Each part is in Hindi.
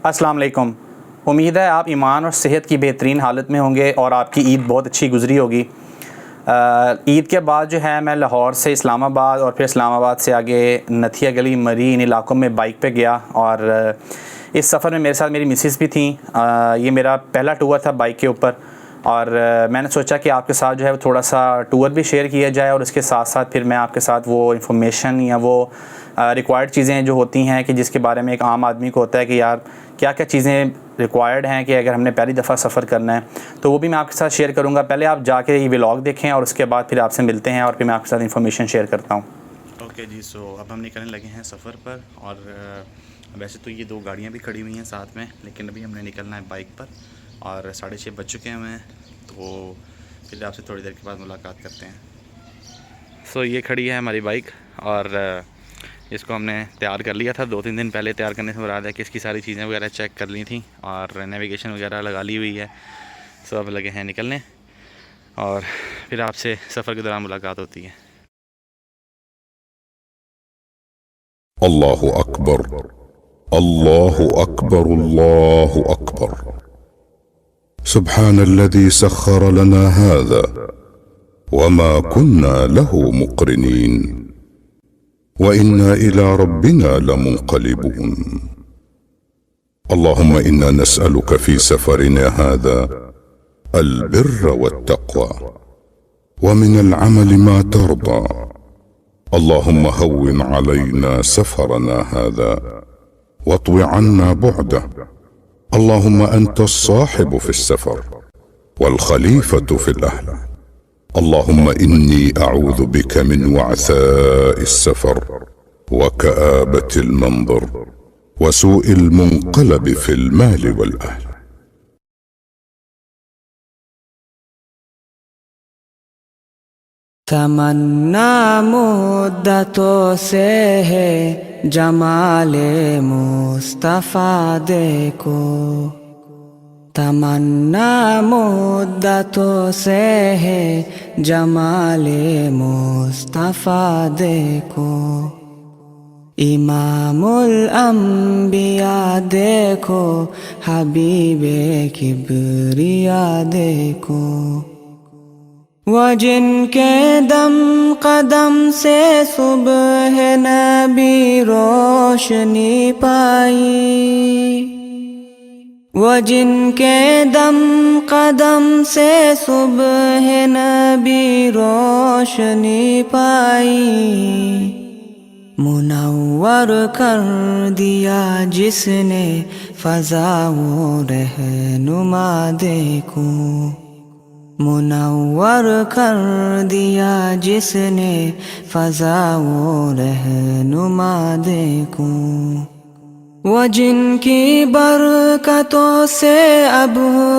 अस्सलाम वालेकुम। उम्मीद है आप ईमान और सेहत की बेहतरीन हालत में होंगे और आपकी ईद बहुत अच्छी गुज़री होगी। ईद के बाद जो है मैं लाहौर से इस्लामाबाद और फिर इस्लामाबाद से आगे नथिया गली मरी इन इलाकों में बाइक पे गया और इस सफ़र में मेरे साथ मेरी मिसेस भी थी। ये मेरा पहला टूर था बाइक के ऊपर और मैंने सोचा कि आपके साथ जो है थोड़ा सा टूर भी शेयर किया जाए और इसके साथ साथ फिर मैं आपके साथ वो इन्फॉर्मेशन या वो रिक्वायर्ड चीज़ें जो होती हैं कि जिसके बारे में एक आम आदमी को होता है कि यार क्या क्या चीज़ें रिक्वायर्ड हैं कि अगर हमने पहली दफ़ा सफ़र करना है, तो वो भी मैं आपके साथ शेयर करूँगा। पहले आप जाके ये व्लॉग देखें और उसके बाद फिर आपसे मिलते हैं और फिर मैं आपके साथ इन्फॉर्मेशन शेयर करता हूँ। ओके जी, सो अब हम निकलने लगे हैं सफ़र पर और वैसे तो ये दो गाड़ियाँ भी खड़ी हुई हैं साथ में, लेकिन अभी हमने निकलना है बाइक पर और 6:30 बज चुके हैं हमें, तो फिर आपसे थोड़ी देर के बाद मुलाकात करते हैं। सो ये खड़ी है हमारी बाइक और इसको हमने तैयार कर लिया था 2-3 दिन पहले। तैयार करने से मुराद है कि इसकी सारी चीज़ें वगैरह चेक कर ली थी और नेविगेशन वगैरह लगा ली हुई है। सो अब लगे हैं निकलने और फिर आपसे सफ़र के दौरान मुलाकात होती है। अल्लाहु अकबर, अल्लाहु अकबर, अल्लाहु अकबर। सुब्हानल्लज़ी सख्खर लना हाज़ा वमा कुन्ना लहु मुक़रिनीन व इन्ना इला रब्बिना लमुन्क़लिबून। अल्लाहुम्मा इन्ना नस्अलुका फ़ी सफ़रिना हाज़ा अल-बिर्र वत-तक़वा व मिनल अमलि मा तर्दा। अल्लाहुम्मा हव्विन अलैना सफ़रना हाज़ा वत्वि अन्ना बुअदह। अल्लाहुम्मा अंता अस्साहिबु फ़िस्सफ़र वल-ख़लीफ़तु फ़िल-अहल। अल्लाहुम्मा इन्नी अऊज़ु बिका मिन वअसाइस सफ़र व कआबतिल मंज़र व सूइल मुनक़लब फ़िल माल वल अहल। तमन्ना मुद्दतों से है जमाले मुस्तफ़ा देखो। तमन्ना मुद्दतों से है जमाले मुस्तफ़ा देखो। इमामुल अंबिया देखो, हबीबे किबरिया देखो। वो जिनके दम कदम से सुबह नबी रोशनी पाई। वो जिनके दम कदम से सुबह नबी रोशनी पाई। मुनव्वर कर दिया जिसने फ़ज़ाओं रहनुमा देखो। मुनव्वर कर दिया जिसने फ़ज़ाओं रहनुमा देखो। वो जिनकी बरकतों से अब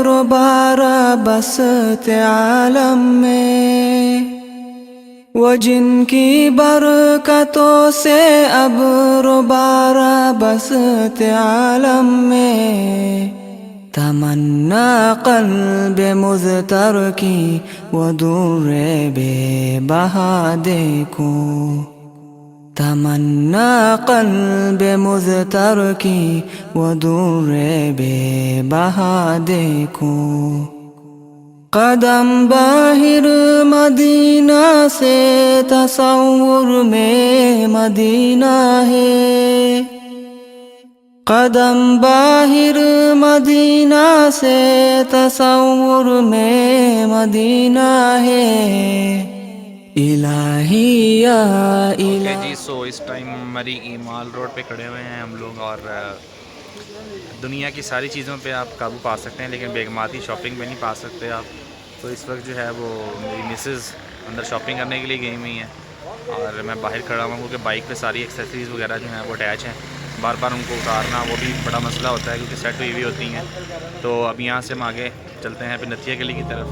रोबारा बसते आलम में। वो जिनकी बरकतों से अब रोबारा बसते आलम में। तमन्ना क़ल्ब मुज़तर की वो दूरे बेबहा देखो। तमन्ना क़ल्ब मुज़तर की वो दूरे बेबहा देखो। कदम बाहिर मदीना से तसव्वुर में मदीना है। कदम बाहिर मदीना से तसव्वुर में मदीना है। इलाहिया ओके जी, सो इस टाइम मरी ईमाल रोड पे खड़े हुए हैं हम लोग और दुनिया की सारी चीज़ों पे आप काबू पा सकते हैं, लेकिन बेगमाती शॉपिंग में नहीं पा सकते आप। तो इस वक्त जो है वो मेरी मिसेस अंदर शॉपिंग करने के लिए गई हुई हैं और मैं बाहर खड़ा हुआ हूँ क्योंकि बाइक पे सारी एक्सेसरीज़ वगैरह जो हैं वो अटैच हैं। बार बार उनको उतारना वो भी बड़ा मसला होता है क्योंकि सेट हुई हुई होती हैं। तो अब यहाँ से हम आगे चलते हैं फिर नथिया गली की तरफ।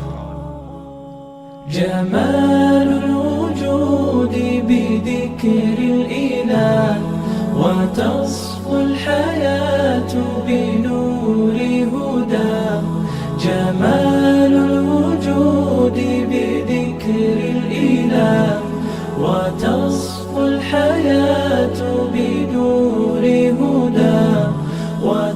जमालुल वजूदी बिदिक्रिल इलाह व तस्फुल हयातु बिनूरि हुदा। जमालुल वजूदी बिदिक्रिल इलाह व तस्फुल हयातु बिनूरि हुदा।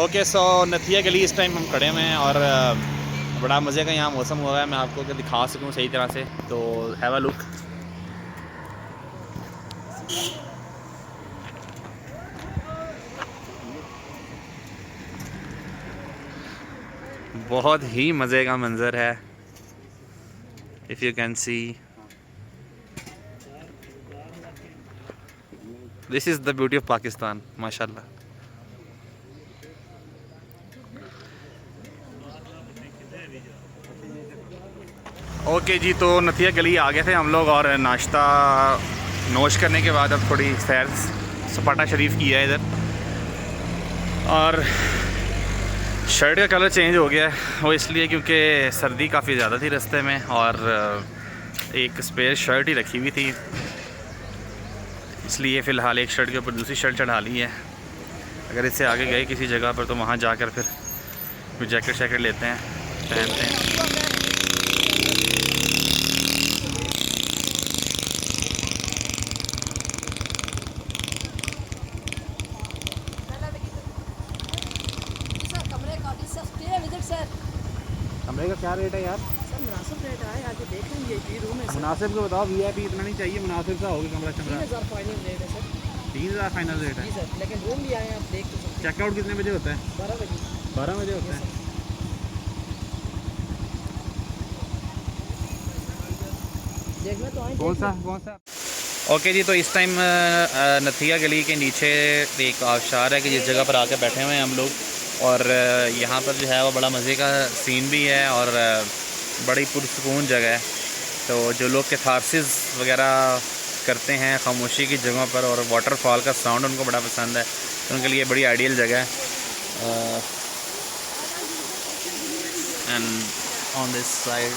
ओके सो नथिया गली इस टाइम हम खड़े हुए हैं और बड़ा मज़े का यहाँ मौसम हुआ है। मैं आपको अगर दिखा सकूँ सही तरह से तो हैव अ लुक। बहुत ही मज़े का मंज़र है। If you can see this is the beauty of Pakistan माशाल्लाह। ओके जी, तो नथिया गली आ गए थे हम लोग और नाश्ता नोश करने के बाद अब थोड़ी सैर सपाटा शरीफ किया है इधर। और शर्ट का कलर चेंज हो गया है, वो इसलिए क्योंकि सर्दी काफ़ी ज़्यादा थी रास्ते में और एक स्पेयर शर्ट ही रखी हुई थी, इसलिए फ़िलहाल एक शर्ट के ऊपर दूसरी शर्ट चढ़ा ली है। अगर इससे आगे गए किसी जगह पर तो वहाँ जाकर फिर कोई जैकेट शैकेट लेते हैं, पहनते हैं। कमरे का क्या रेट है यार? सर मुनासिब रेट है, आके देख लेंगे जी रूम है। मुनासिब को बताओ, वीआईपी इतना नहीं चाहिए, मुनासिब सा होगा कमरा चमरा। 3000 फाइनल रेट है सर। 30,000 फाइनल रेट है जी सर, लेकिन रूम भी आए हैं, आप देख तो सकते हैं। चेकआउट कितने बजे होता है? 12 बजे। 12 बजे होता है। देखना तो आए। कौन सा? ओके जी, तो इस टाइम नथिया गली के नीचे एक आबशार है कि जिस जगह पर आकर बैठे हुए हैं हम लोग, और यहाँ पर जो है वो बड़ा मज़े का सीन भी है और बड़ी पुरसकून जगह है। तो जो लोग कैथारसिस वगैरह करते हैं खामोशी की जगहों पर और वाटरफॉल का साउंड उनको बड़ा पसंद है, तो उनके लिए बड़ी आइडियल जगह है। एंड ऑन दिस साइड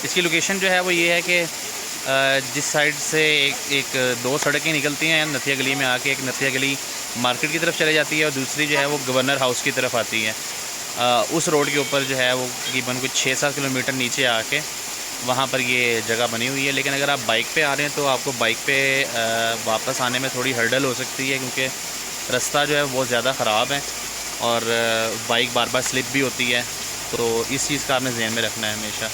इसकी लोकेशन जो है वो ये है कि जिस साइड से एक दो सड़कें निकलती हैं नथिया गली में आके, एक नथिया गली मार्केट की तरफ चले जाती है और दूसरी जो है वो गवर्नर हाउस की तरफ आती है। उस रोड के ऊपर जो है वो तकरीबन कुछ 6-7 किलोमीटर नीचे आके वहाँ पर ये जगह बनी हुई है। लेकिन अगर आप बाइक पे आ रहे हैं तो आपको बाइक पे वापस आने में थोड़ी हर्डल हो सकती है, क्योंकि रास्ता जो है बहुत ज़्यादा ख़राब है और बाइक बार बार स्लिप भी होती है। तो इस चीज़ का आपने ध्यान में रखना है हमेशा।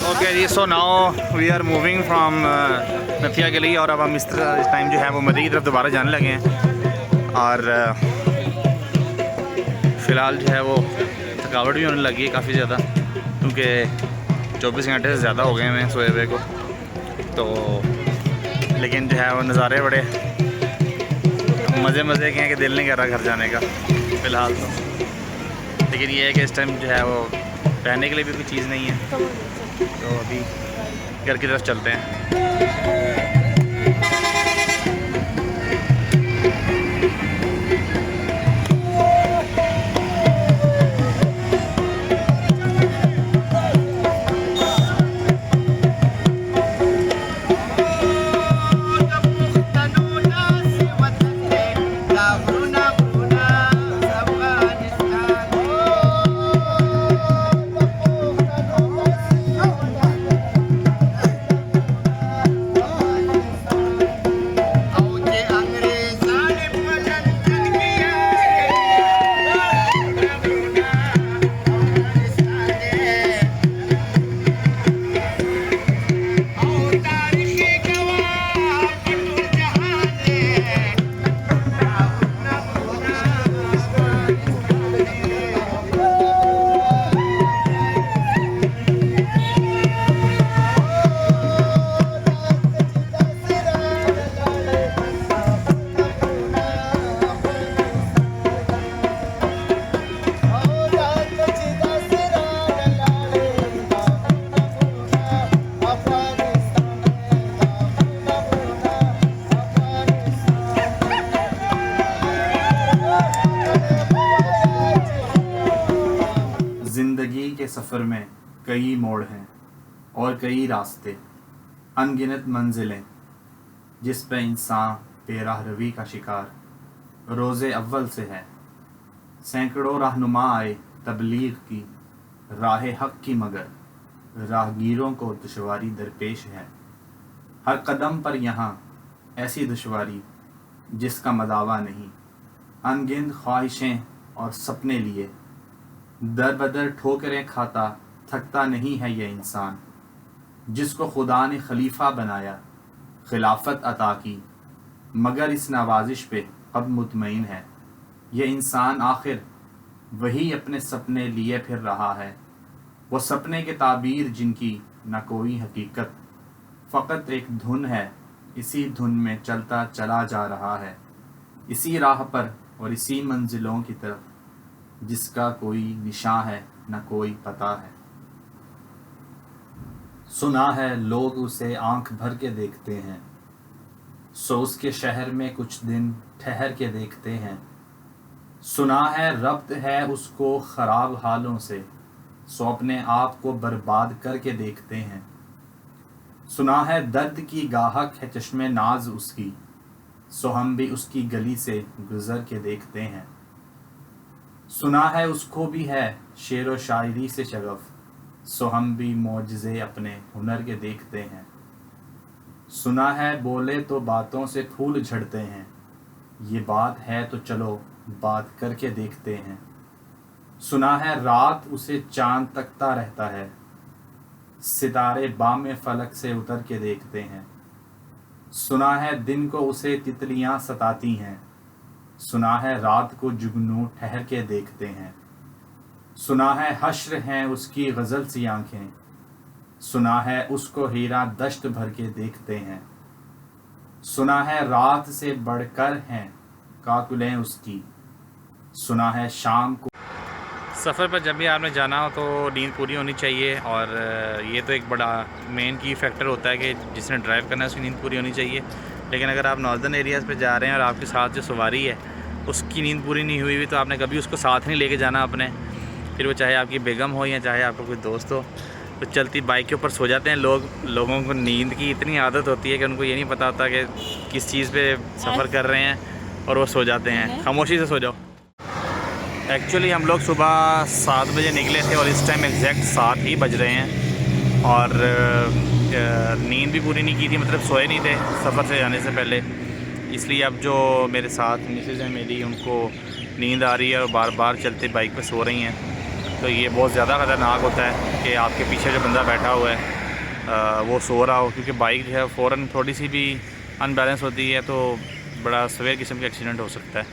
Okay ji, so now we are moving from Nathia Gali और अब हम इस टाइम जो है वो मदी की तरफ दोबारा जाने लगे हैं। और फ़िलहाल जो है वो थकावट भी होने लगी है काफ़ी ज़्यादा, क्योंकि 24 घंटे से ज़्यादा हो गए हैं सोए हुए को। तो लेकिन जो है वो नज़ारे बड़े मज़े के हैं कि दिल नहीं कर रहा घर जाने का फ़िलहाल तो। लेकिन ये है कि इस टाइम जो है वो पहनने के लिए भी कोई चीज़ नहीं है, तो अभी घर की तरफ चलते हैं। कई मोड़ हैं और कई रास्ते, अनगिनत मंजिलें जिस पे इंसान बेराहरवी का शिकार रोज़े अव्वल से है। सैकड़ों रहनुमा आए तबलीग की राह हक की, मगर राहगीरों को दुश्वारी दरपेश है। हर कदम पर यहाँ ऐसी दुश्वारी जिसका मदावा नहीं, अनगिनत ख्वाहिशें और सपने लिए दर बदर ठोकरें खाता थकता नहीं है ये इंसान। जिसको खुदा ने खलीफा बनाया, खिलाफत अता की, मगर इस नवाजिश पे कब मुतमईन है। ये इंसान आखिर वही अपने सपने लिए फिर रहा है, वो सपने के ताबीर जिनकी न कोई हकीकत, फ़कत एक धुन है, इसी धुन में चलता चला जा रहा है, इसी राह पर और इसी मंजिलों की तरफ जिसका कोई निशान है न कोई पता है। सुना है लोग उसे आंख भर के देखते हैं, सो उसके शहर में कुछ दिन ठहर के देखते हैं। सुना है रब्त है उसको ख़राब हालों से, सो अपने आप को बर्बाद करके देखते हैं। सुना है दर्द की गाहक है चश्मे नाज उसकी, सो हम भी उसकी गली से गुज़र के देखते हैं। सुना है उसको भी है शेर व शायरी से शगफ, सो हम भी मौजज़े अपने हुनर के देखते हैं। सुना है बोले तो बातों से फूल झड़ते हैं, ये बात है तो चलो बात करके देखते हैं। सुना है रात उसे चांद तकता रहता है, सितारे बाम फलक से उतर के देखते हैं। सुना है दिन को उसे तितलियां सताती हैं, सुना है रात को जुगनू ठहर के देखते हैं। सुना है हश्र हैं उसकी गज़ल सी आंखें, सुना है उसको हीरा दश्त भर के देखते हैं। सुना है रात से बढ़कर हैं काकुलें उसकी, सुना है शाम को। सफ़र पर जब भी आपने जाना हो तो नींद पूरी होनी चाहिए, और ये तो एक बड़ा मेन की फैक्टर होता है कि जिसने ड्राइव करना है उसकी नींद पूरी होनी चाहिए। लेकिन अगर आप नॉर्दर्न एरियाज़ पे जा रहे हैं और आपके साथ जो सवारी है उसकी नींद पूरी नहीं हुई तो आपने कभी उसको साथ नहीं लेके जाना अपने, फिर वो चाहे आपकी बेगम हो या चाहे आपका कोई दोस्त हो। तो चलती बाइक के ऊपर सो जाते हैं लोगों को नींद की इतनी आदत होती है कि उनको ये नहीं पता होता कि किस चीज़ पे सफ़र कर रहे हैं और वो सो जाते हैं। खामोशी से सो जाओ। एक्चुअली हम लोग सुबह 7 बजे निकले थे और इस टाइम एग्जैक्ट 7 ही बज रहे हैं, और नींद भी पूरी नहीं की थी, मतलब सोए नहीं थे सफ़र से जाने से पहले। इसलिए अब जो मेरे साथ मिसेज हैं मेरी, उनको नींद आ रही है और बार बार चलते बाइक पे सो रही हैं। तो ये बहुत ज़्यादा ख़तरनाक होता है कि आपके पीछे जो बंदा बैठा हुआ है वो सो रहा हो, क्योंकि बाइक जो है फ़ौरन थोड़ी सी भी अनबैलेंस होती है तो बड़ा सवेर किस्म का एक्सीडेंट हो सकता है।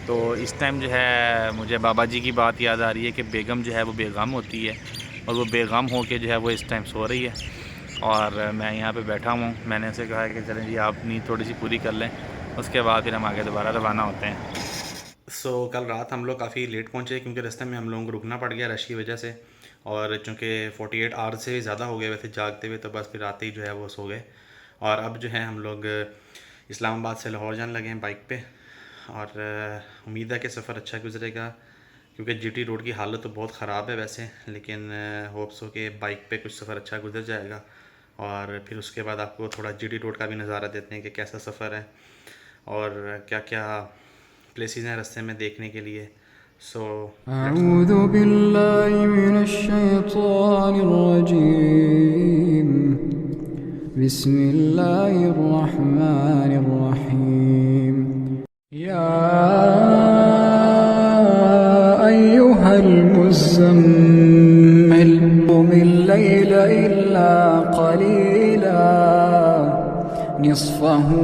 तो इस टाइम जो है मुझे बाबा जी की बात याद आ रही है कि बेगम जो है वो बेगम होती है, और वो बेगम हो के जो है वो इस टाइम सो रही है और मैं यहाँ पे बैठा हूँ। मैंने उनसे कहा है कि चलें जी आप नींद थोड़ी सी पूरी कर लें, उसके बाद फिर हम आगे दोबारा रवाना होते हैं। कल रात हम लोग काफ़ी लेट पहुँचे क्योंकि रास्ते में हम लोगों को रुकना पड़ गया रश की वजह से, और चूँकि 48 आवर्स से ज़्यादा हो गए वैसे जागते हुए, तो बस फिर आते ही जो है वो सो गए। और अब जो है हम लोग इस्लामाबाद से लाहौर जाने लगे हैं बाइक पे, और उम्मीद है कि सफ़र अच्छा गुजरेगा, क्योंकि जीटी रोड की हालत तो बहुत ख़राब है वैसे, लेकिन होप्स हो कि बाइक पे कुछ सफ़र अच्छा गुजर जाएगा। और फिर उसके बाद आपको थोड़ा जीटी रोड का भी नज़ारा देते हैं कि कैसा सफ़र है और क्या क्या प्लेसेस हैं रास्ते में देखने के लिए। अऊज़ु बिल्लाहि मिनश शैतानिर रजीम, बिस्मिल्लाहिर रहमानिर रहीम। या अय्युहल मुज़्ज़म्मिल क़ुमिल लैला इल्ला क़लीला निस्फ़हु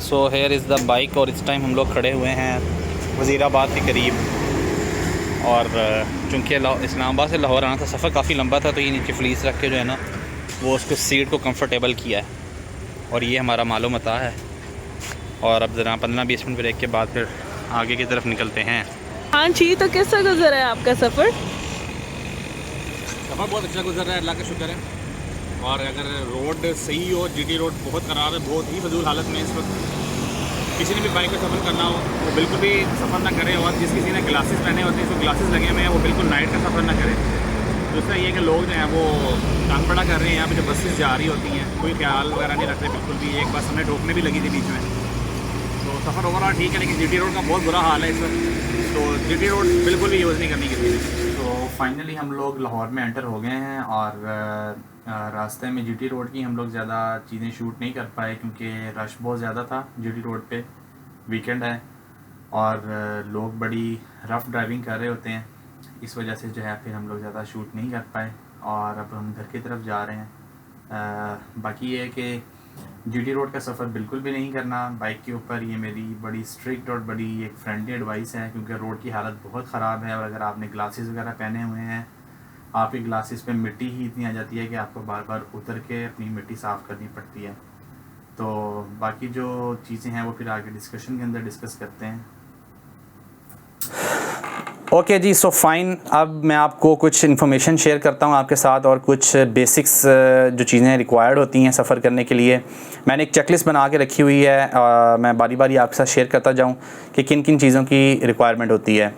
so here is the bike और इस टाइम हम लोग खड़े हुए हैं वज़ीराबाद के करीब और चूँकि इस्लामाबाद से लाहौर आना था, सफ़र काफ़ी लंबा था, तो ये नीचे फ्लीस रख के जो है ना वो उसको सीट को कंफर्टेबल किया है। और ये हमारा मालूम मता है और अब ज़रा 15-20 मिनट ब्रेक के बाद फिर आगे की तरफ निकलते हैं। हाँ जी, तो कैसा गुजरा है आपका सफ़र? सफ़र बहुत अच्छा गुजर रहा है, अल्लाह का शुक्र है। और अगर रोड सही हो, जीटी रोड बहुत ख़राब है, बहुत ही फजूल हालत में इस वक्त। किसी ने भी बाइक पर सफ़र करना हो वो बिल्कुल भी सफ़र ना करे, और जिस किसी ने ग्लासेस पहने होते हैं, जो ग्लासेस लगे हुए हैं, वो बिल्कुल नाइट का सफ़र ना करे। दूसरा ये कि लोग जो हैं वो तंग बड़ा कर रहे हैं, यहाँ पे जो बसेस जा रही होती हैं कोई ख्याल वगैरह नहीं रख रहे बिल्कुल भी। एक बस हमें रोकने भी लगी थी बीच में, तो सफ़र ओवरऑल ठीक है, लेकिन जीटी रोड का बहुत बुरा हाल है इस वक्त, तो जीटी रोड बिल्कुल भी यूज़ नहीं करनी किसी ने। तो फाइनली हम लोग लाहौर में एंटर हो गए हैं और रास्ते में जीटी रोड की हम लोग ज़्यादा चीज़ें शूट नहीं कर पाए क्योंकि रश बहुत ज़्यादा था जीटी रोड पे। वीकेंड है और लोग बड़ी रफ़ ड्राइविंग कर रहे होते हैं, इस वजह से जो है फिर हम लोग ज़्यादा शूट नहीं कर पाए और अब हम घर की तरफ जा रहे हैं। बाकी ये है कि जीटी रोड का सफ़र बिल्कुल भी नहीं करना बाइक के ऊपर। ये मेरी बड़ी स्ट्रिक्ट और बड़ी एक फ्रेंडली एडवाइस है क्योंकि रोड की हालत बहुत ख़राब है और अगर आपने ग्लासेस वगैरह पहने हुए हैं, आपकी ग्लासेस पे मिट्टी ही इतनी आ जाती है कि आपको बार बार उतर के अपनी मिट्टी साफ़ करनी पड़ती है। तो बाकी जो चीज़ें हैं वो फिर आगे डिस्कशन के अंदर डिस्कस करते हैं। Okay ji, so fine. अब मैं आपको कुछ इन्फॉर्मेशन शेयर करता हूँ आपके साथ और कुछ बेसिक्स जो चीज़ें रिक्वायर्ड होती हैं सफ़र करने के लिए। मैंने एक चेकलिस्ट बना के रखी हुई है, मैं बारी बारी आपके साथ शेयर करता जाऊँ कि किन किन चीज़ों की रिक्वायरमेंट होती है।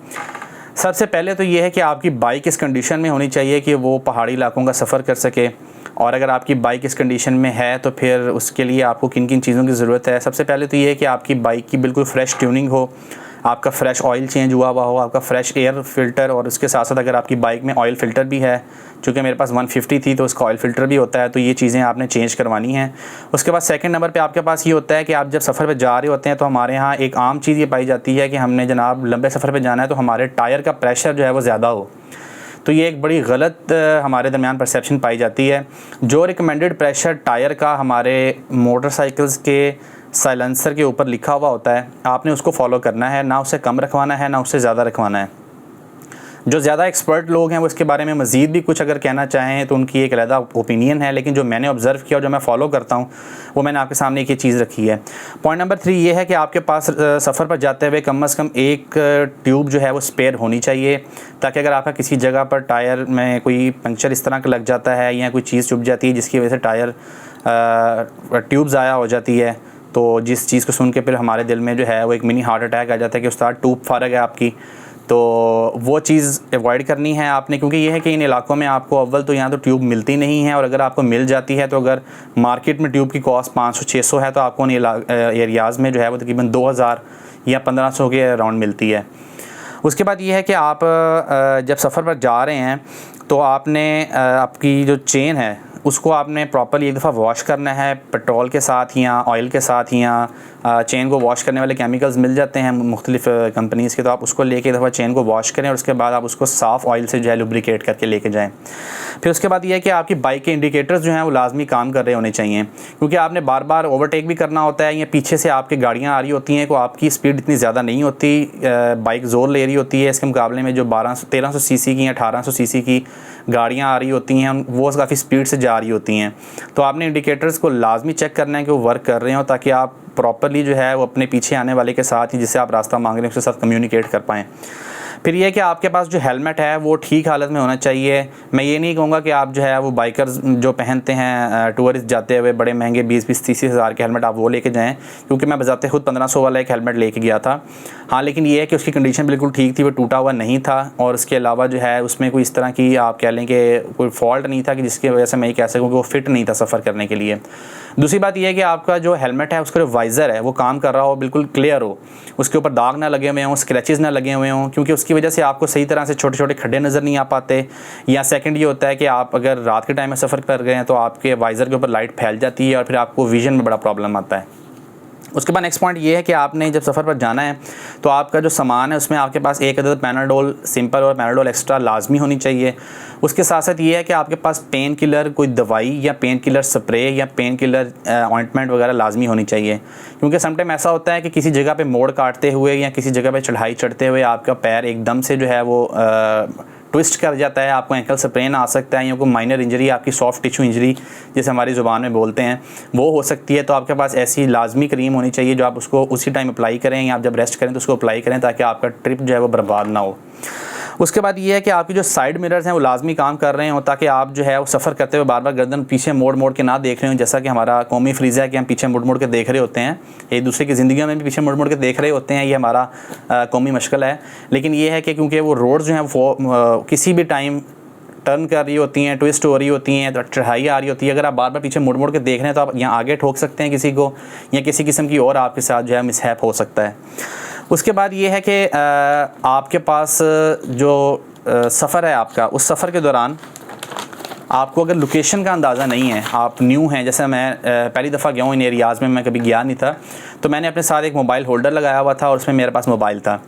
सबसे पहले तो ये है कि आपकी बाइक इस कंडीशन में होनी चाहिए कि वो पहाड़ी इलाकों का सफ़र कर सके, और अगर आपकी बाइक इस कंडीशन में है तो फिर उसके लिए आपको किन किन चीज़ों की ज़रूरत है। सबसे पहले तो ये है कि आपकी बाइक की बिल्कुल फ्रेश ट्यूनिंग हो, आपका फ़्रेश ऑयल चेंज हुआ हो, आपका फ़्रेश एयर फ़िल्टर, और उसके साथ साथ अगर आपकी बाइक में ऑयल फ़िल्टर भी है, चूँकि मेरे पास 150 थी तो उसका ऑयल फ़िल्टर भी होता है, तो ये चीज़ें आपने चेंज करवानी हैं। उसके बाद सेकंड नंबर पे आपके पास ये होता है कि आप जब सफ़र पे जा रहे होते हैं तो हमारे यहाँ एक आम चीज़ ये पाई जाती है कि हमने जनाब लंबे सफ़र पे जाना है तो हमारे टायर का प्रेशर जो है वो ज़्यादा हो। तो ये एक बड़ी गलत हमारे दरमियान परसेप्शन पाई जाती है। जो रिकमेंडेड प्रेशर टायर का हमारे मोटरसाइकिल्स के साइलेंसर के ऊपर लिखा हुआ होता है, आपने उसको फॉलो करना है, ना उससे कम रखवाना है ना उससे ज़्यादा रखवाना है। जो ज़्यादा एक्सपर्ट लोग हैं वो इसके बारे में मज़ीद भी कुछ अगर कहना चाहें तो उनकी एक अलग ओपिनियन है, लेकिन जो मैंने ऑब्ज़र्व किया और जो मैं फ़ॉलो करता हूँ वो मैंने आपके सामने एक चीज़ रखी है। पॉइंट नंबर 3 ये है कि आपके पास सफ़र पर जाते हुए कम से कम एक ट्यूब जो है वो स्पेयर होनी चाहिए, ताकि अगर आपका किसी जगह पर टायर में कोई पंक्चर इस तरह का लग जाता है या कोई चीज़ चुभ जाती है जिसकी वजह से टायर ट्यूब ज़ाया हो जाती है, तो जिस चीज़ को सुन के फिर हमारे दिल में जो है वो एक मिनी हार्ट अटैक आ जाता है कि उस्ताद ट्यूब फारग है आपकी, तो वो चीज़ अवॉइड करनी है आपने। क्योंकि ये है कि इन इलाकों में आपको अव्वल तो यहाँ तो ट्यूब मिलती नहीं है, और अगर आपको मिल जाती है तो अगर मार्केट में ट्यूब की कॉस्ट 500-600 है तो आपको उन एरियाज़ में जो है वो तकरीबन 2000 या 1500 के अराउंड मिलती है। उसके बाद ये है कि आप जब सफ़र पर जा रहे हैं तो आपने आपकी जो चेन है उसको आपने प्रॉपर्ली एक दफ़ा वॉश करना है पेट्रोल के साथ या ऑयल के साथ या चेन को वॉश करने वाले केमिकल्स मिल जाते हैं मुख्तलिफ़ कंपनीज़ के, तो आप उसको लेके एक दफ़ा चेन को वॉश करें और उसके बाद आप उसको साफ़ ऑयल से जो है लुब्रिकेट करके लेके जाएँ। फिर उसके बाद ये है कि आपकी बाइक के इंडिकेटर्स जो हैं वो लाजमी काम कर रहे होने चाहिए, क्योंकि आपने बार बार ओवरटेक भी करना होता है या पीछे से आपकी गाड़ियाँ आ रही होती हैं, को आपकी स्पीड इतनी ज़्यादा नहीं होती, बाइक ज़ोर ले रही होती है इसके मुकाबले में जो 1300 सीसी की या 1800 सीसी की गाड़ियाँ आ रही होती हैं वो काफ़ी स्पीड से जा रही होती हैं। तो आपने इंडिकेटर्स को लाजमी चेक करना है कि वो वर्क कर रहे हो, ताकि आप प्रॉपर्ली जो है वो अपने पीछे आने वाले के साथ ही जिससे आप रास्ता मांग रहे हैं उसके साथ कम्युनिकेट कर पाएँ। फिर ये है कि आपके पास जो हेलमेट है वो ठीक हालत में होना चाहिए। मैं ये नहीं कहूँगा कि आप जो है वो बाइकर्स जो पहनते हैं टूरिस्ट जाते हुए बड़े महंगे 20-30 हज़ार के हेलमेट आप वो लेके जाएं, क्योंकि मैं बजाते खुद 1500 वाला एक हेलमेट लेके गया था। हाँ, लेकिन ये है कि उसकी कंडीशन बिल्कुल ठीक थी, वो टूटा हुआ नहीं था और उसके अलावा जो है उसमें कोई इस तरह की आप कह लें कि कोई फॉल्ट नहीं था कि जिसकी वजह से मैं ये कह सकूँ कि वो फिट नहीं था सफ़र करने के लिए। दूसरी बात यह है कि आपका जो हेलमेट है उसका जो वाइज़र है वो काम कर रहा हो, बिल्कुल क्लियर हो, उसके ऊपर दाग ना लगे हुए हों, स्क्रैचेस ना लगे हुए हों, क्योंकि उसकी वजह से आपको सही तरह से छोटे छोटे खड्डे नज़र नहीं आ पाते। या सेकंड ये होता है कि आप अगर रात के टाइम में सफ़र कर गए हैं तो आपके वाइज़र के ऊपर लाइट फैल जाती है और फिर आपको विजन में बड़ा प्रॉब्लम आता है। उसके बाद नेक्स्ट पॉइंट ये है कि आपने जब सफ़र पर जाना है तो आपका जो सामान है उसमें आपके पास एक अदद पैनाडोल सिंपल और पैनाडोल एक्स्ट्रा लाजमी होनी चाहिए। उसके साथ साथ ये है कि आपके पास पेन किलर कोई दवाई या पेन किलर स्प्रे या पेन किलर ऑइंटमेंट वगैरह लाजमी होनी चाहिए, क्योंकि समटाइम ऐसा होता है कि किसी जगह पे मोड़ काटते हुए या किसी जगह पे चढ़ाई चढ़ते हुए आपका पैर एकदम से जो है वो ट्विस्ट कर जाता है, आपको एंकल स्प्रेन आ सकता है या कोई माइनर इंजरी, आपकी सॉफ्ट टिश्यू इंजरी जैसे हमारी ज़ुबान में बोलते हैं वो हो सकती है। तो आपके पास ऐसी लाजमी क्रीम होनी चाहिए जो आप उसको उसी टाइम अप्लाई करें या आप जब रेस्ट करें तो उसको अप्लाई करें, ताकि आपका ट्रिप जो है वो बर्बाद ना हो। उसके बाद ये है कि आपकी जो साइड मिरर्स हैं वो लाजमी काम कर रहे हों, ताकि आप जो है वो सफ़र करते हुए बार बार गर्दन पीछे मोड़ मोड़ के ना देख रहे हो, जैसा कि हमारा कौमी फ्रीज़ा है कि हम पीछे मुड़ मुड़ के देख रहे होते हैं, एक दूसरे की ज़िंदगी में भी पीछे मुड़ मुड़ के देख रहे होते हैं, ये हमारा कौमी मशकल है। लेकिन ये है कि क्योंकि वो रोड्स जो हैं वो किसी भी टाइम टर्न कर रही होती हैं, ट्विस्ट हो रही होती हैं, तो चढ़ाई आ रही होती है, अगर आप बार बार पीछे मुड़ मुड़ के देख रहे हैं तो आप यहाँ आगे ठोक सकते हैं किसी को या किसी किस्म की और आपके साथ जो है मिसहैप हो सकता है। उसके बाद ये है कि आपके पास जो सफ़र है आपका, उस सफ़र के दौरान आपको अगर लोकेशन का अंदाज़ा नहीं है, आप न्यू हैं, जैसे मैं पहली दफ़ा गया हूँ इन एरियाज़ में, मैं कभी गया नहीं था, तो मैंने अपने साथ एक मोबाइल होल्डर लगाया हुआ था और उसमें मेरे पास मोबाइल था।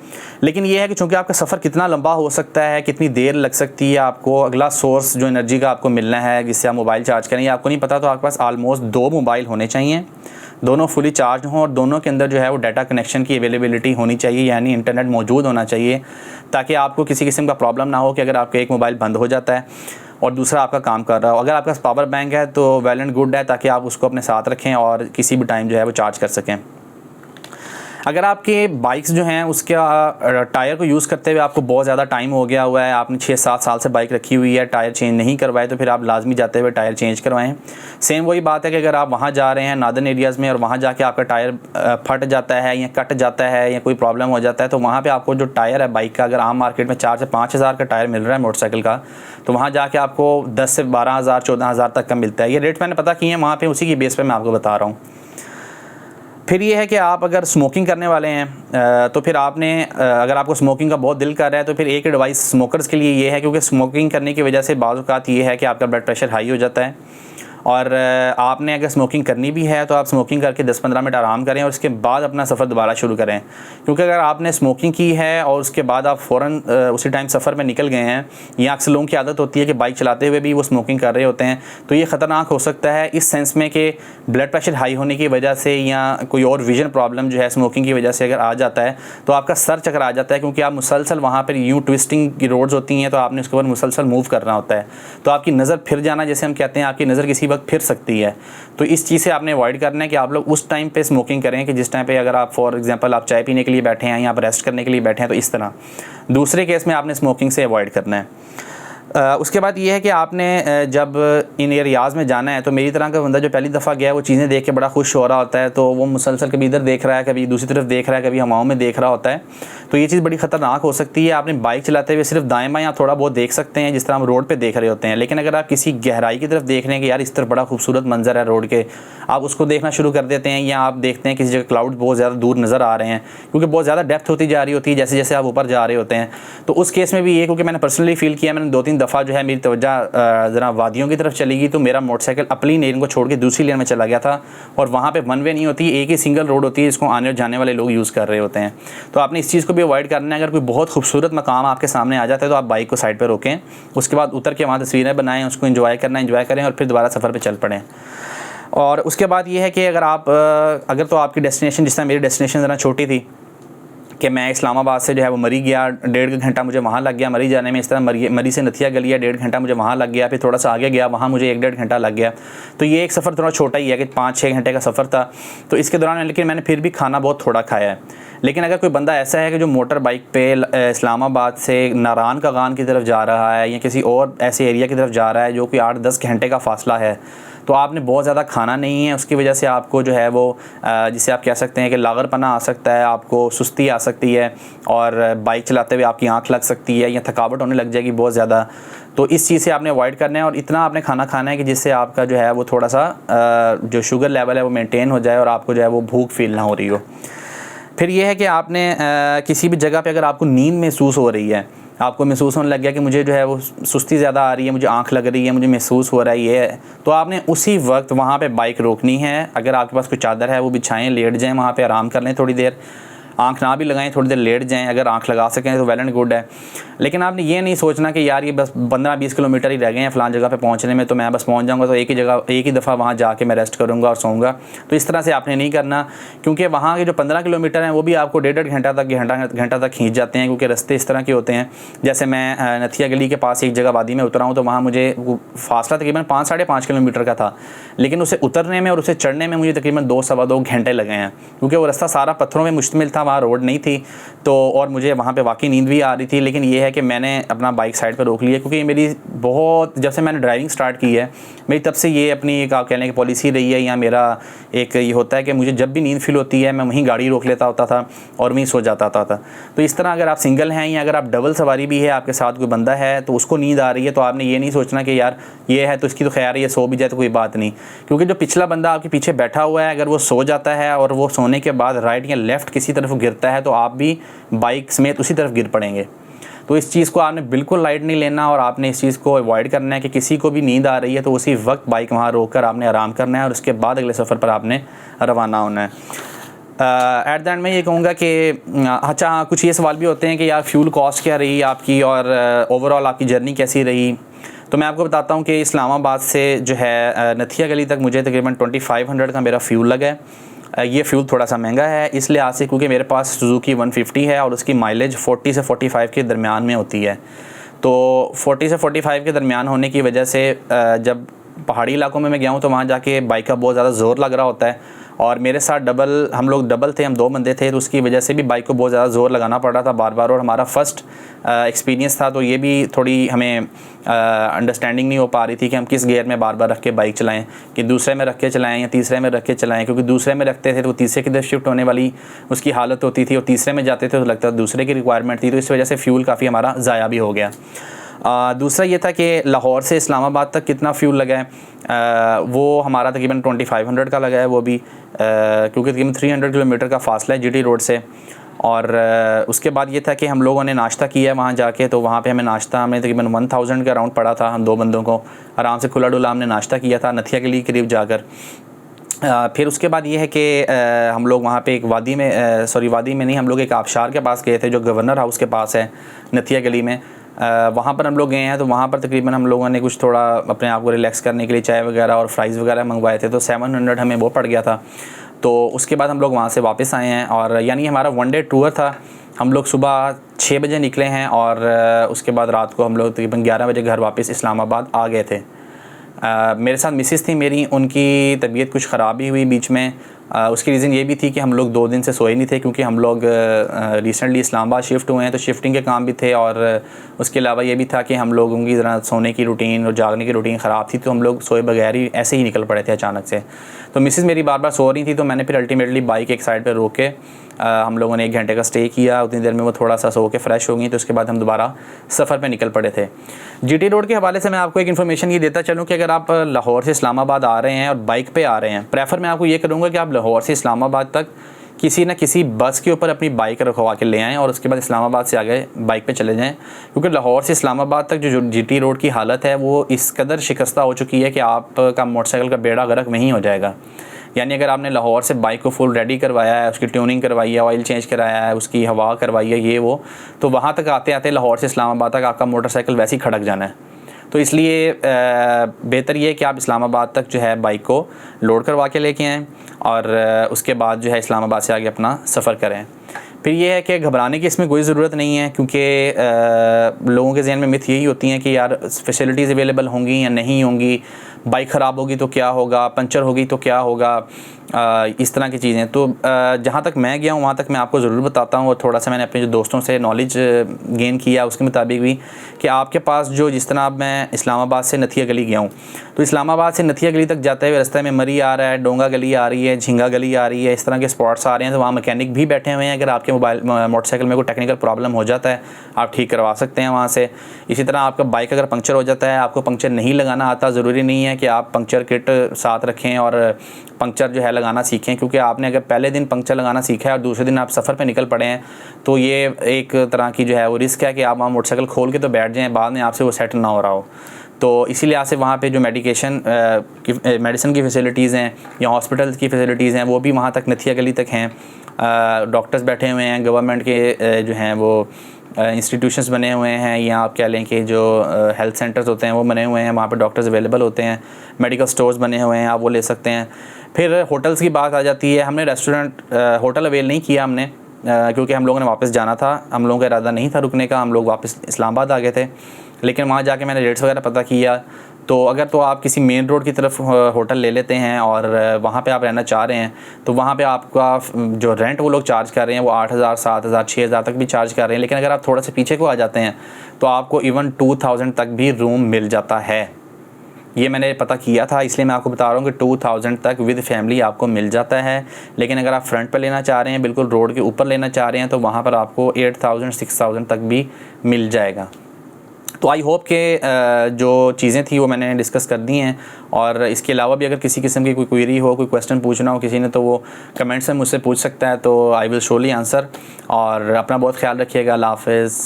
लेकिन ये है कि चूँकि आपका सफ़र कितना लंबा हो सकता है, कितनी देर लग सकती है, आपको अगला सोर्स जो एनर्जी का आपको मिलना है जिससे आप मोबाइल चार्ज करें, आपको नहीं पता, तो आपके पास आलमोस्ट 2 मोबाइल होने चाहिए, दोनों फुली चार्ज हों और दोनों के अंदर जो है वो डाटा कनेक्शन की अवेलेबिलिटी होनी चाहिए, यानी इंटरनेट मौजूद होना चाहिए, ताकि आपको किसी किस्म का प्रॉब्लम ना हो कि अगर आपका एक मोबाइल बंद हो जाता है और दूसरा आपका काम कर रहा हो। अगर आपके पास पावर बैंक है तो वेल एंड गुड है, ताकि आप उसको अपने साथ रखें और किसी भी टाइम जो है वो चार्ज कर सकें। अगर आपके बाइक्स जो हैं उसका टायर को यूज़ करते हुए आपको बहुत ज़्यादा टाइम हो गया हुआ है, आपने 6-7 साल से बाइक रखी हुई है, टायर चेंज नहीं करवाए, तो फिर आप लाजमी जाते हुए टायर चेंज करवाएं। सेम वही बात है कि अगर आप वहाँ जा रहे हैं नॉर्दर्न एरियाज़ में और वहाँ जाके आपका टायर फट जाता है या कट जाता है या कोई प्रॉब्लम हो जाता है, तो वहाँ पर आपको जो टायर है बाइक का, अगर आम मार्केट में 4 से 5 हज़ार का टायर मिल रहा है मोटरसाइकिल का, तो वहाँ जाके आपको 10 से 12 हज़ार 14 हज़ार तक का मिलता है। ये रेट मैंने पता किए हैं वहाँ पर, उसी की बेस पर मैं आपको बता रहा हूँ। फिर ये है कि आप अगर स्मोकिंग करने वाले हैं तो फिर आपने अगर आपको स्मोकिंग का बहुत दिल कर रहा है तो फिर एक एडवाइस स्मोकर्स के लिए ये है, क्योंकि स्मोकिंग करने की वजह से बाज़ औक़ात ये है कि आपका ब्लड प्रेशर हाई हो जाता है और आपने अगर स्मोकिंग करनी भी है तो आप स्मोकिंग करके 10-15 मिनट आराम करें और उसके बाद अपना सफ़र दोबारा शुरू करें। क्योंकि अगर आपने स्मोकिंग की है और उसके बाद आप फ़ौरन उसी टाइम सफ़र में निकल गए हैं, या अक्सर लोगों की आदत होती है कि बाइक चलाते हुए भी वो स्मोकिंग कर रहे होते हैं, तो ये ख़तरनाक हो सकता है इस सेंस में कि ब्लड प्रेशर हाई होने की वजह से या कोई और विजन प्रॉब्लम जो है स्मोकिंग की वजह से अगर आ जाता है तो आपका सर चकरा जाता है, क्योंकि आप मुसलसल वहाँ पर यूँ ट्विस्टिंग की रोड्स होती हैं तो आपने उसके ऊपर मुसलसल मूव करना होता है, तो आपकी नज़र फिर जाना, जैसे हम कहते हैं, आपकी नज़र किसी वक्त फिर सकती है। तो इस चीज़ से आपने अवॉइड करना है कि आप लोग उस टाइम पे स्मोकिंग करें कि जिस टाइम पे अगर आप फॉर एग्जांपल आप चाय पीने के लिए बैठे हैं या आप रेस्ट करने के लिए बैठे हैं, तो इस तरह। दूसरे केस में आपने स्मोकिंग से अवॉइड करना है। उसके बाद ये है कि आपने जब इन एरियाज़ में जाना है तो मेरी तरह का बंदा जो पहली दफ़ा गया है वो चीज़ें देख के बड़ा खुश हो रहा होता है, तो वो मुसलसल कभी इधर देख रहा है, कभी दूसरी तरफ देख रहा है, कभी हवाओं में देख रहा होता है, तो ये चीज़ बड़ी ख़तरनाक हो सकती है। आपने बाइक चलाते हुए सिर्फ दाएं बाएं आप थोड़ा बहुत देख सकते हैं, जिस तरह हम रोड पे देख रहे होते हैं, लेकिन अगर आप किसी गहराई की तरफ देख रहे हैं कि यार इस तरफ बड़ा खूबसूरत मंजर है रोड के, आप उसको देखना शुरू कर देते हैं, या आप देखते हैं किसी जगह क्लाउड बहुत ज़्यादा दूर नज़र आ रहे हैं क्योंकि बहुत ज़्यादा डेप्थ होती जा रही होती है जैसे जैसे आप ऊपर जा रहे होते हैं, तो उस केस में भी ये, क्योंकि मैंने पर्सनली फील किया, मैंने 2-3 दफ़ा जो है मेरी तवज्जो ज़रा वादियों की तरफ चली गई, तो मेरा मोटरसाइकिल अपनी लेन को छोड़ के दूसरी लेन में चला गया था, और वहाँ पे वन वे नहीं होती, एक ही सिंगल रोड होती है जिसको आने और जाने वाले लोग यूज़ कर रहे होते हैं। तो आपने इस चीज़ को भी अवॉइड करना है। अगर कोई बहुत खूबसूरत मकाम आपके सामने आ जाता है तो आप बाइक को साइड पर रोकें, उसके बाद उतर के वहाँ तस्वीरें बनाएं, उसको एंजॉय करें और फिर दोबारा सफ़र पर चल पड़ें। और उसके बाद ये है कि अगर तो आपकी डेस्टिनेशन, जिस तरह मेरी डेस्टिनेशन ज़रा छोटी थी कि मैं इस्लामाबाद से जो है वो मरी गया, 1.5 घंटा मुझे वहाँ लग गया मरी जाने में, इस तरह मरी से नथिया गली है, 1.5 घंटा मुझे वहाँ लग गया, फिर थोड़ा सा आगे गया वहाँ मुझे 1-1.5 घंटा लग गया। तो ये एक सफ़र थोड़ा छोटा ही है कि 5-6 घंटे का सफ़र था। तो इसके दौरान लेकिन मैंने फिर भी खाना बहुत थोड़ा खाया है। लेकिन अगर कोई बंदा ऐसा है कि जो मोटर बाइक पे इस्लामाबाद से नारान कागान की तरफ जा रहा है या किसी और ऐसे एरिया की तरफ जा रहा है जो कि 8-10 घंटे का फ़ासला है, तो आपने बहुत ज़्यादा खाना नहीं है, उसकी वजह से आपको जो है वो जिसे आप कह सकते हैं कि लागरपना आ सकता है, आपको सुस्ती आ सकती है, और बाइक चलाते हुए आपकी आंख लग सकती है या थकावट होने लग जाएगी बहुत ज़्यादा। तो इस चीज़ से आपने अवॉइड करना है और इतना आपने खाना खाना है कि जिससे आपका जो है वो थोड़ा सा जो शुगर लेवल है वो मेंटेन हो जाए और आपको जो है वो भूख फील ना हो रही हो। फिर ये है कि आपने किसी भी जगह पे अगर आपको नींद महसूस हो रही है, आपको महसूस होने लग गया कि मुझे जो है वो सुस्ती ज़्यादा आ रही है, मुझे आंख लग रही है, मुझे महसूस हो रहा है ये है, तो आपने उसी वक्त वहाँ पे बाइक रोकनी है। अगर आपके पास कोई चादर है वो बिछाएं, लेट जाएं, वहाँ पे आराम कर लें थोड़ी देर, आंख ना भी लगाएं, थोड़ी देर लेट जाएं, अगर आंख लगा सकें तो वेल एंड गुड है। लेकिन आपने ये नहीं सोचना कि यार ये बस 15-20 किलोमीटर ही रह गए हैं फ़लाँ जगह पे पहुंचने में, तो मैं बस पहुंच जाऊंगा तो एक ही दफ़ा वहां जाके मैं रेस्ट करूंगा और सोऊंगा। तो इस तरह से आपने नहीं करना, क्योंकि वहाँ के जो 15 किलोमीटर हैं वो भी आपको 1.5 घंटा तक खींच जाते हैं, क्योंकि रास्ते इस तरह के होते हैं। जैसे मैं नथिया गली के पास एक जगह वादी में उतरा हूँ, तो वहाँ मुझे फासला तकरीबन 5-5.5 किलोमीटर का था, लेकिन उसे उतरने में और उसे चढ़ने में मुझे तकरीबन 2-2.25 घंटे लगे हैं, क्योंकि वो रास्ता सारा पत्थरों में मुश्तमिल था, वहाँ रोड नहीं थी। तो और मुझे वहाँ पे वाकई नींद भी आ रही थी, लेकिन ये है कि मैंने अपना बाइक साइड पर रोक लिया, क्योंकि मेरी बहुत, जब से मैंने ड्राइविंग स्टार्ट की है मेरी तब से ये अपनी एक आप कहने की पॉलिसी रही है, या मेरा एक ये होता है कि मुझे जब भी नींद फील होती है मैं वहीं गाड़ी रोक लेता होता था और वहीं सो जाता था। तो इस तरह अगर आप सिंगल हैं या अगर आप डबल सवारी भी है, आपके साथ कोई बंदा है तो उसको नींद आ रही है, तो आपने ये नहीं सोचना कि यार ये है तो इसकी तो खैर ये सो भी जाए तो कोई बात नहीं, क्योंकि जो पिछला बंदा आपके पीछे बैठा हुआ है अगर वो सो जाता है और वो सोने के बाद राइट या लेफ़्ट किसी तरफ गिरता है तो आप भी बाइक समेत उसी तरफ गिर पड़ेंगे। तो इस चीज़ को आपने बिल्कुल लाइट नहीं लेना और आपने इस चीज़ को अवॉइड करना है कि किसी को भी नींद आ रही है तो उसी वक्त बाइक वहाँ रोक कर आपने आराम करना है और उसके बाद अगले सफ़र पर आपने रवाना होना है। एट द एंड मैं ये कहूँगा कि अच्छा, कुछ ये सवाल भी होते हैं कि यार फ्यूल कॉस्ट क्या रही आपकी और ओवरऑल आपकी जर्नी कैसी रही। तो मैं आपको बताता हूँ कि इस्लामाबाद से जो है नथिया गली तक मुझे तकरीबन 2500 का मेरा फ्यूल लगा है। ये फ्यूल थोड़ा सा महंगा है इस लिहाज से क्योंकि मेरे पास सुजुकी 150 है और उसकी माइलेज 40 से 45 के दरमियान में होती है। तो 40 से 45 के दरमियान होने की वजह से जब पहाड़ी इलाकों में मैं गया हूँ तो वहाँ जाके बाइक का बहुत ज़्यादा ज़ोर लग रहा होता है और मेरे साथ हम लोग डबल थे, हम 2 बंदे थे, तो उसकी वजह से भी बाइक को बहुत ज़्यादा ज़ोर लगाना पड़ रहा था बार बार और हमारा फ़र्स्ट एक्सपीरियंस था, तो ये भी थोड़ी हमें अंडरस्टैंडिंग नहीं हो पा रही थी कि हम किस गियर में बार बार रख के बाइक चलाएं, कि दूसरे में रख के चलाएं या तीसरे में रख के चलाएं, क्योंकि दूसरे में रखते थे तो तीसरे की तरफ शिफ्ट होने वाली उसकी हालत होती थी और तीसरे में जाते थे तो लगता था दूसरे की रिक्वायरमेंट थी, तो इस वजह से फ्यूल काफ़ी हमारा ज़ाया भी हो गया। दूसरा ये था कि लाहौर से इस्लामाबाद तक कितना फ्यूल लगा है, वो हमारा तकरीबन 2500 का लगा है, वो भी क्योंकि तकरीबन 300 किलोमीटर का फासला है जीटी रोड से। और उसके बाद ये था कि हम लोगों ने नाश्ता किया वहाँ जाके, तो वहाँ पे हमें नाश्ता हमें तकरीबन 1000 का राउंड पड़ा था, हम 2 बंदों को आराम से खुला डुला हमने नाश्ता किया था नथिया के लिए करीब जाकर। फिर उसके बाद ये है कि हम लोग वहाँ पे एक वादी में नहीं, हम लोग एक आबशार के पास गए थे जो गवर्नर हाउस के पास है नथिया गली में। वहाँ पर हम लोग गए हैं, तो वहाँ पर तकरीबन हम लोगों ने कुछ थोड़ा अपने आप को रिलैक्स करने के लिए चाय वगैरह और फ्राइज़ वगैरह मंगवाए थे, तो 700 हमें वो पड़ गया था। तो उसके बाद हम लोग वहाँ से वापस आए हैं और यानी हमारा 1 डे टूर था। हम लोग सुबह 6 बजे निकले हैं और उसके बाद रात को हम लोग तकरीबन 11 बजे घर वापस इस्लामाबाद आ गए थे। मेरे साथ मिसिस थी मेरी, उनकी तबीयत कुछ ख़राब भी हुई बीच में। उसकी रीज़न ये भी थी कि हम लोग 2 दिन से सोए नहीं थे, क्योंकि हम लोग रिसेंटली इस्लामाबाद शिफ्ट हुए हैं, तो शिफ्टिंग के काम भी थे और उसके अलावा ये भी था कि हम लोगों की ज़रा सोने की रूटीन और जागने की रूटीन ख़राब थी, तो हम लोग सोए बगैर ही ऐसे ही निकल पड़े थे अचानक से। तो मिसिस मेरी बार बार सो रही थी, तो मैंने फिर अल्टीमेटली बाइक एक साइड पर रोक के हम लोगों ने 1 घंटे का स्टे किया। उतनी देर में वो थोड़ा सा सो के फ्रेश हो गई, तो उसके बाद हम दोबारा सफ़र पे निकल पड़े थे। जीटी रोड के हवाले से मैं आपको एक इन्फॉर्मेशन ये देता चलूँ कि अगर आप लाहौर से इस्लामाबाद आ रहे हैं और बाइक पे आ रहे हैं, प्रेफर मैं आपको ये करूँगा कि आप लाहौर से इस्लामाबाद तक किसी न किसी बस के ऊपर अपनी बाइक रखवा के ले आएँ और उसके बाद इस्लामाबाद से आगे बाइक पे चले जाएँ, क्योंकि लाहौर से इस्लामाबाद तक जो जीटी रोड की हालत है वो इस कदर शिकस्ता हो चुकी है कि आपका मोटरसाइकिल का बेड़ा गर्क वहीं हो जाएगा। यानी अगर आपने लाहौर से बाइक को फुल रेडी करवाया है, उसकी ट्यूनिंग करवाई है, ऑयल चेंज कराया है, उसकी हवा करवाई है, ये वो, तो वहाँ तक आते आते लाहौर से इस्लामाबाद तक आपका मोटरसाइकिल वैसे ही खड़क जाना है। तो इसलिए बेहतर ये है कि आप इस्लामाबाद तक जो है बाइक को लोड करवा के लेके आएँ और उसके बाद जो है इस्लामाबाद से आगे अपना सफ़र करें। फिर ये है कि घबराने की इसमें कोई ज़रूरत नहीं है, क्योंकि लोगों के जहन में मिथ यही होती हैं कि यार फैसिलिटीज़ अवेलेबल होंगी या नहीं होंगी, बाइक ख़राब होगी तो क्या होगा, पंचर होगी तो क्या होगा, इस तरह की चीज़ें। तो जहाँ तक मैं गया हूँ वहाँ तक मैं आपको ज़रूर बताता हूँ, और थोड़ा सा मैंने अपने जो दोस्तों से नॉलेज गेन किया उसके मुताबिक भी, कि आपके पास जो जिस तरह अब मैं इस्लामाबाद से नथिया गली गया हूँ, तो इस्लामाबाद से नथिया गली तक जाते हुए रास्ते में मरी आ रहा है, डोंगा गली आ रही है, झिंगा गली आ रही है, इस तरह के स्पॉट्स आ रहे हैं। तो वहाँ मैकेनिक भी बैठे हुए हैं, अगर आपके मोटरसाइकिल में कोई टेक्निकल प्रॉब्लम हो जाता है आप ठीक करवा सकते हैं वहाँ से। इसी तरह आपका बाइक अगर पंक्चर हो जाता है, आपको पंक्चर नहीं लगाना आता, ज़रूरी नहीं है कि आप पंक्चर किट साथ रखें और पंक्चर जो है लगाना सीखें, क्योंकि आपने अगर पहले दिन पंक्चर लगाना सीखा है और दूसरे दिन आप सफ़र पे निकल पड़े हैं तो ये एक तरह की जो है वो रिस्क है कि आप वहाँ मोटरसाइकिल खोल के तो बैठ जाएँ, बाद में आपसे वो सेट ना हो रहा हो। तो इसीलिए आपसे वहाँ पे जो मेडिसिन की फ़ैसिलिटीज़ हैं या हॉस्पिटल्स की फ़ैसिलिटीज़ हैं वो भी वहाँ तक नथिया गली तक हैं। डॉक्टर्स बैठे हुए हैं, गवर्नमेंट के जो हैं वो इंस्टीट्यूशंस बने हुए हैं, या आप कह लें कि जो हेल्थ सेंटर्स होते हैं वो बने हुए हैं, वहाँ पे डॉक्टर्स अवेलेबल होते हैं, मेडिकल स्टोर्स बने हुए हैं, आप वो ले सकते हैं। फिर होटल्स की बात आ जाती है। हमने होटल अवेल नहीं किया हमने, क्योंकि हम लोगों ने वापस जाना था, हम लोगों का इरादा नहीं था रुकने का, हम लोग वापस इस्लामाबाद आ गए थे। लेकिन वहाँ जाके मैंने रेट्स वगैरह पता किया, तो अगर तो आप किसी मेन रोड की तरफ होटल ले लेते हैं और वहाँ पे आप रहना चाह रहे हैं, तो वहाँ पे आपका जो रेंट वो लोग चार्ज कर रहे हैं वो 8,000, 7,000, 6,000 तक भी चार्ज कर रहे हैं। लेकिन अगर आप थोड़ा सा पीछे को आ जाते हैं तो आपको इवन 2,000 तक भी रूम मिल जाता है। ये मैंने पता किया था, इसलिए मैं आपको बता रहा हूँ कि 2,000 तक विद फैमिली आपको मिल जाता है। लेकिन अगर आप फ्रंट पर लेना चाह रहे हैं, बिल्कुल रोड के ऊपर लेना चाह रहे हैं, तो वहाँ पर आपको 8,000, 6,000 तक भी मिल जाएगा। तो आई होप कि जो चीज़ें थी वो मैंने डिस्कस कर दी हैं, और इसके अलावा भी अगर किसी किस्म की कोई क्वेरी हो, कोई क्वेश्चन पूछना हो किसी ने, तो वो कमेंट्स में मुझसे पूछ सकता है, तो आई विल शोरली आंसर। और अपना बहुत ख्याल रखिएगा। अल्लाह हाफ़िज़।